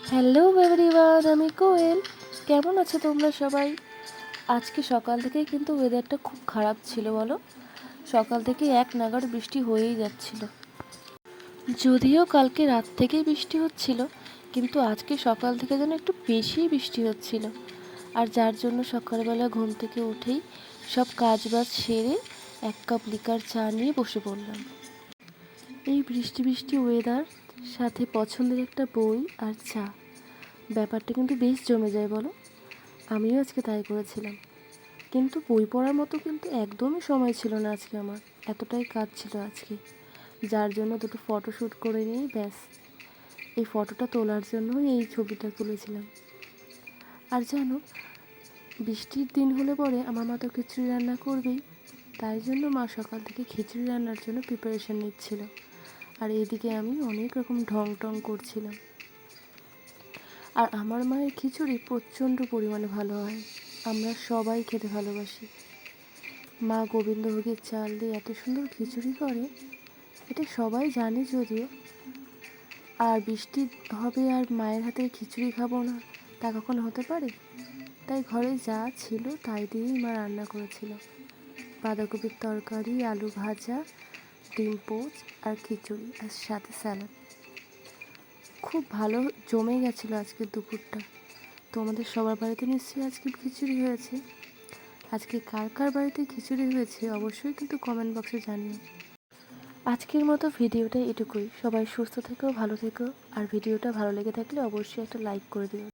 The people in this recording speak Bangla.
হ্যালো এভরিওয়ান, আমি কোয়েল। কেমন আছো তোমরা সবাই? আজকে সকাল থেকেই কিন্তু ওয়েদারটা খুব খারাপ ছিল, বলো। সকাল থেকে এক নাগাড় বৃষ্টি হয়েই যাচ্ছিল। যদিও কালকে রাত থেকেই বৃষ্টি হচ্ছিল, কিন্তু আজকে সকাল থেকে যেন একটু বেশিই বৃষ্টি হচ্ছিল। আর যার জন্য সকালবেলা ঘুম থেকে উঠেই সব কাজবাজ সেরে এক কাপ লিকার চা নিয়ে বসে পড়লাম। এই বৃষ্টি বৃষ্টি ওয়েদার সাথে পছন্দের একটা বই আর চা, ব্যাপারটা কিন্তু বেশ জমে যায়, বলো। আমিও আজকে তাই করেছিলাম, কিন্তু বই পড়ার মতো কিন্তু একদমই সময় ছিল না আজকে আমার। এতটাই কাজ ছিল আজকে, যার জন্য দুটো ফটো শ্যুট করে নিয়েই ব্যাস। এই ফটোটা তোলার জন্যই এই ছবিটা তুলেছিলাম। আর জানো, বৃষ্টির দিন হলে পরে আমার মা তো খিচুড়ি রান্না করবেই, তাই জন্য মা সকাল থেকে খিচুড়ি রান্নার জন্য প্রিপারেশন নিচ্ছিল। আর এদিকে আমি অনেক রকম ঢং টং করছিলাম। আর আমার মায়ের খিচুড়ি প্রচণ্ড পরিমাণে ভালো হয়, আমরা সবাই খেতে ভালোবাসি। মা গোবিন্দভোগের চাল দিয়ে এত সুন্দর খিচুড়ি করে, এটা সবাই জানে যদিও। আর বৃষ্টি হবে আর মায়ের হাতের খিচুড়ি খাবো না, তা কখনো হতে পারে? তাই ঘরে যা ছিল তাই দিয়েই মা রান্না করেছিল। বাঁধাকপির তরকারি, আলু ভাজা, ডিম পোচ আর খিচুড়ি, আর সাথে স্যালাড। খুব ভালো জমে গেছিলো আজকের দুপুরটা। তোমাদের সবার বাড়িতে নিশ্চয়ই আজকে খিচুড়ি হয়েছে। আজকে কার কার বাড়িতে খিচুড়ি হয়েছে অবশ্যই কিন্তু কমেন্ট বক্সে জানিও। আজকের মতো ভিডিওটা এটুকুই। সবাই সুস্থ থেকো, ভালো থেকো। আর ভিডিওটা ভালো লেগে থাকলে অবশ্যই একটা লাইক করে দিও।